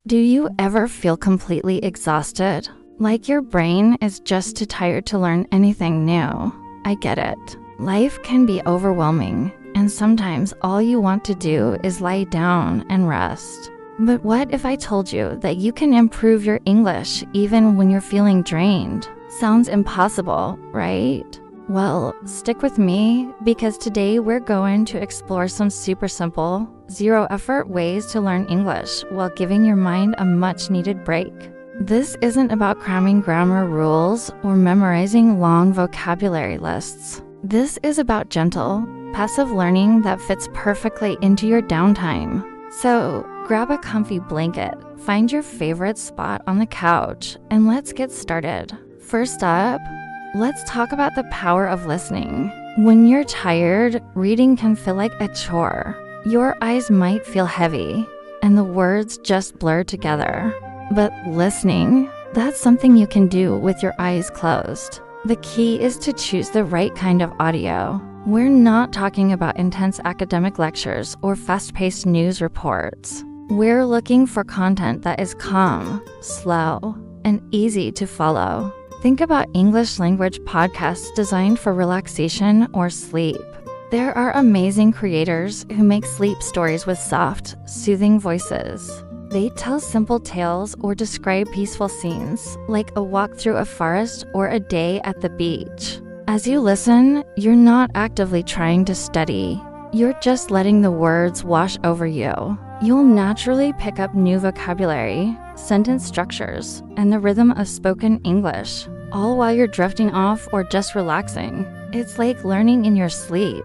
Do you ever feel completely exhausted? Like your brain is just too tired to learn anything new? I get it. Life can be overwhelming, and sometimes all you want to do is lie down and rest. But what if I told you that you can improve your English even when you're feeling drained? Sounds impossible, right? Well, stick with me because today we're going to explore some super simple, zero-effort ways to learn English while giving your mind a much-needed break. This isn't about cramming grammar rules or memorizing long vocabulary lists. This is about gentle, passive learning that fits perfectly into your downtime. So, grab a comfy blanket, find your favorite spot on the couch, and let's get started. First up, let's talk about the power of listening. When you're tired, reading can feel like a chore. Your eyes might feel heavy, and the words just blur together. But listening, that's something you can do with your eyes closed. The key is to choose the right kind of audio. We're not talking about intense academic lectures or fast-paced news reports. We're looking for content that is calm, slow, and easy to follow. Think about English language podcasts designed for relaxation or sleep. There are amazing creators who make sleep stories with soft, soothing voices. They tell simple tales or describe peaceful scenes, like a walk through a forest or a day at the beach. As you listen, you're not actively trying to study. You're just letting the words wash over you. You'll naturally pick up new vocabulary, sentence structures, and the rhythm of spoken English, all while you're drifting off or just relaxing. It's like learning in your sleep,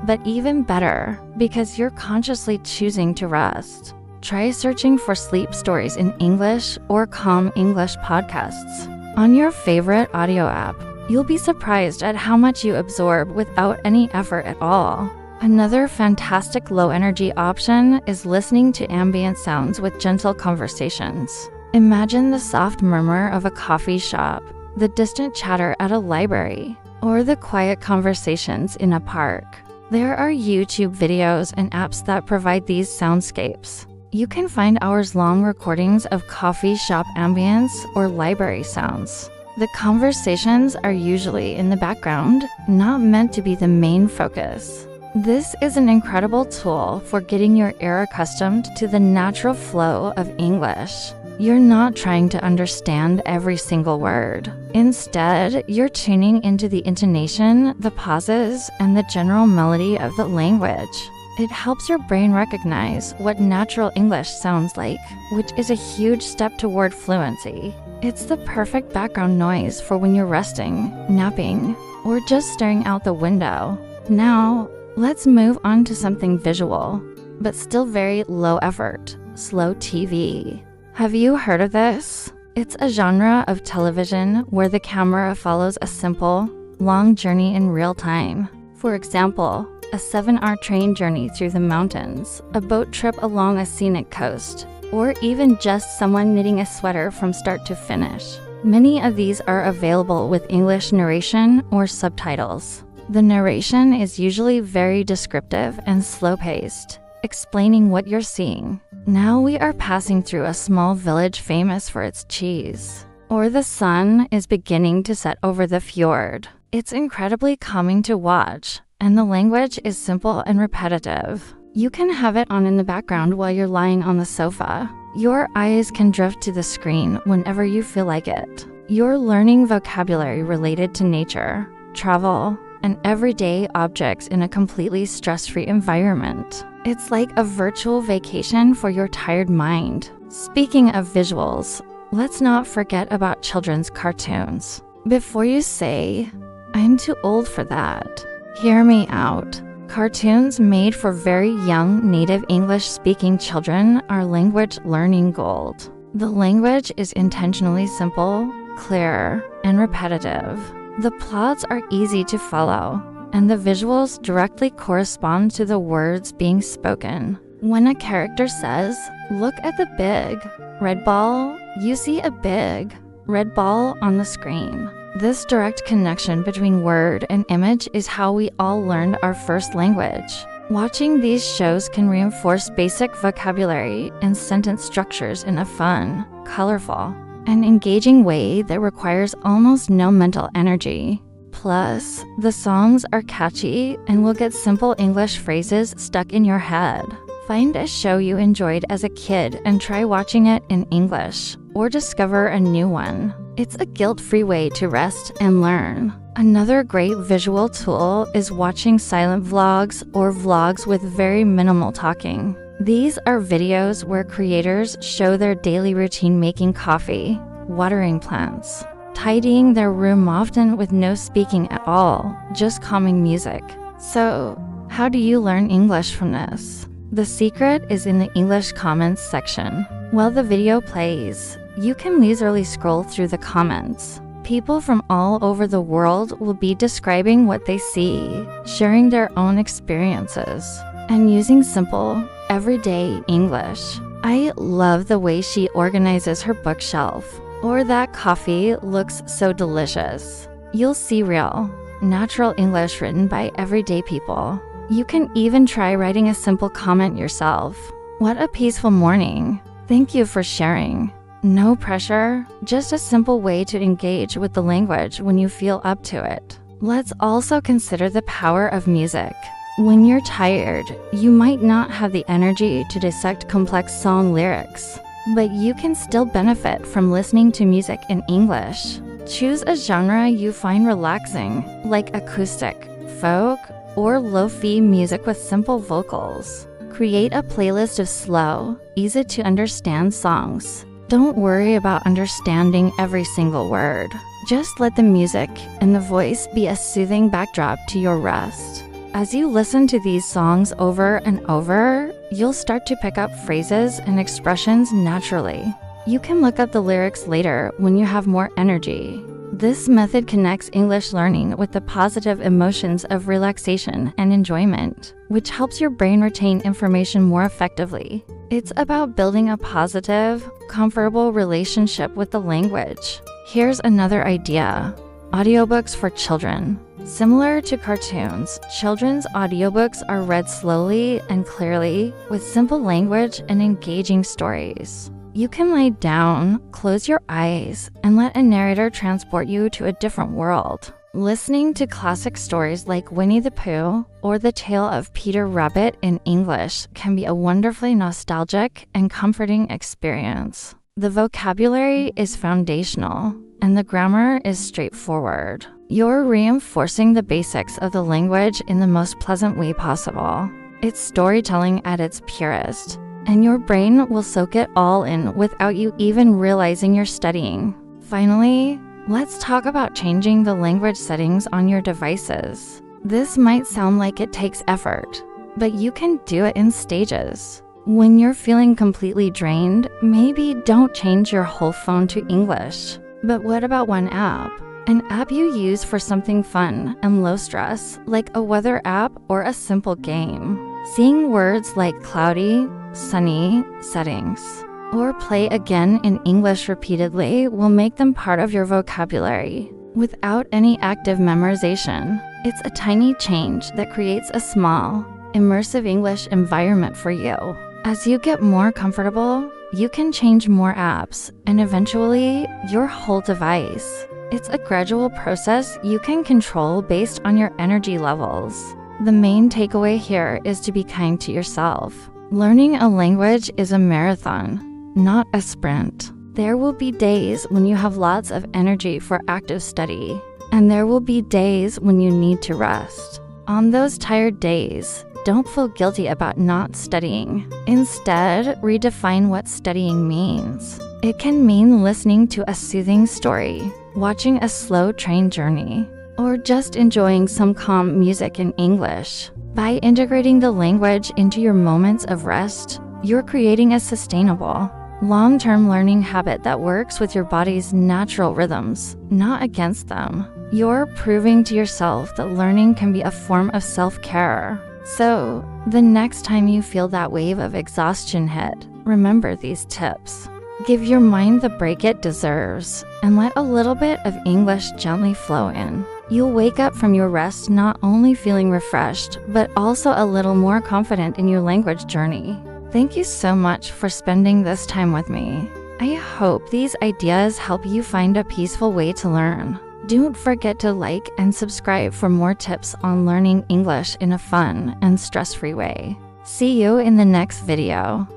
but even better because you're consciously choosing to rest. Try searching for sleep stories in English or calm English podcasts on your favorite audio app. You'll be surprised at how much you absorb without any effort at all. Another fantastic low-energy option is listening to ambient sounds with gentle conversations. Imagine the soft murmur of a coffee shop, the distant chatter at a library, or the quiet conversations in a park. There are YouTube videos and apps that provide these soundscapes. You can find hours-long recordings of coffee shop ambience or library sounds. The conversations are usually in the background, not meant to be the main focus. This is an incredible tool for getting your ear accustomed to the natural flow of English. You're not trying to understand every single word. Instead, you're tuning into the intonation, the pauses, and the general melody of the language. It helps your brain recognize what natural English sounds like, which is a huge step toward fluency. It's the perfect background noise for when you're resting, napping, or just staring out the window. Now, let's move on to something visual, but still very low effort, slow TV. Have you heard of this? It's a genre of television where the camera follows a simple, long journey in real time. For example, a 7-hour train journey through the mountains, a boat trip along a scenic coast, or even just someone knitting a sweater from start to finish. Many of these are available with English narration or subtitles. The narration is usually very descriptive and slow-paced, explaining what you're seeing. Now we are passing through a small village famous for its cheese. Or the sun is beginning to set over the fjord. It's incredibly calming to watch, and the language is simple and repetitive. You can have it on in the background while you're lying on the sofa. Your eyes can drift to the screen whenever you feel like it. You're learning vocabulary related to nature, travel, and everyday objects in a completely stress-free environment. It's like a virtual vacation for your tired mind. Speaking of visuals, let's not forget about children's cartoons. Before you say, "I'm too old for that," hear me out. Cartoons made for very young native English-speaking children are language learning gold. The language is intentionally simple, clear, and repetitive. The plots are easy to follow, and the visuals directly correspond to the words being spoken. When a character says, "Look at the big red ball," you see a big red ball on the screen. This direct connection between word and image is how we all learned our first language. Watching these shows can reinforce basic vocabulary and sentence structures in a fun, colorful, and engaging way that requires almost no mental energy. Plus, the songs are catchy and will get simple English phrases stuck in your head. Find a show you enjoyed as a kid and try watching it in English, or discover a new one. It's a guilt-free way to rest and learn. Another great visual tool is watching silent vlogs or vlogs with very minimal talking. These are videos where creators show their daily routine making coffee, watering plants, tidying their room, often with no speaking at all, just calming music. So, how do you learn English from this? The secret is in the English comments section. While the video plays, you can leisurely scroll through the comments. People from all over the world will be describing what they see, sharing their own experiences, and using simple, everyday English. I love the way she organizes her bookshelf, or that coffee looks so delicious. You'll see real, natural English written by everyday people. You can even try writing a simple comment yourself. What a peaceful morning. Thank you for sharing. No pressure, just a simple way to engage with the language when you feel up to it. Let's also consider the power of music. When you're tired, you might not have the energy to dissect complex song lyrics, but you can still benefit from listening to music in English. Choose a genre you find relaxing, like acoustic, folk, or lo-fi music with simple vocals. Create a playlist of slow, easy-to-understand songs. Don't worry about understanding every single word. Just let the music and the voice be a soothing backdrop to your rest. As you listen to these songs over and over, you'll start to pick up phrases and expressions naturally. You can look up the lyrics later when you have more energy. This method connects English learning with the positive emotions of relaxation and enjoyment, which helps your brain retain information more effectively. It's about building a positive, comfortable relationship with the language. Here's another idea: audiobooks for children. Similar to cartoons, children's audiobooks are read slowly and clearly with simple language and engaging stories. You can lie down, close your eyes, and let a narrator transport you to a different world. Listening to classic stories like Winnie the Pooh or The Tale of Peter Rabbit in English can be a wonderfully nostalgic and comforting experience. The vocabulary is foundational, and the grammar is straightforward. You're reinforcing the basics of the language in the most pleasant way possible. It's storytelling at its purest, and your brain will soak it all in without you even realizing you're studying. Finally, let's talk about changing the language settings on your devices. This might sound like it takes effort, but you can do it in stages. When you're feeling completely drained, maybe don't change your whole phone to English. But what about one app? An app you use for something fun and low stress, like a weather app or a simple game. Seeing words like cloudy, sunny settings, or play again in English repeatedly will make them part of your vocabulary without any active memorization. It's a tiny change that creates a small, immersive English environment for you. As you get more comfortable, you can change more apps and eventually your whole device. It's a gradual process you can control based on your energy levels. The main takeaway here is to be kind to yourself. Learning a language is a marathon, not a sprint. There will be days when you have lots of energy for active study, and there will be days when you need to rest. On those tired days, don't feel guilty about not studying. Instead, redefine what studying means. It can mean listening to a soothing story, watching a slow train journey, or just enjoying some calm music in English. By integrating the language into your moments of rest, you're creating a sustainable, long-term learning habit that works with your body's natural rhythms, not against them. You're proving to yourself that learning can be a form of self-care. So, the next time you feel that wave of exhaustion hit, remember these tips. Give your mind the break it deserves, and let a little bit of English gently flow in. You'll wake up from your rest not only feeling refreshed, but also a little more confident in your language journey. Thank you so much for spending this time with me. I hope these ideas help you find a peaceful way to learn. Don't forget to like and subscribe for more tips on learning English in a fun and stress-free way. See you in the next video.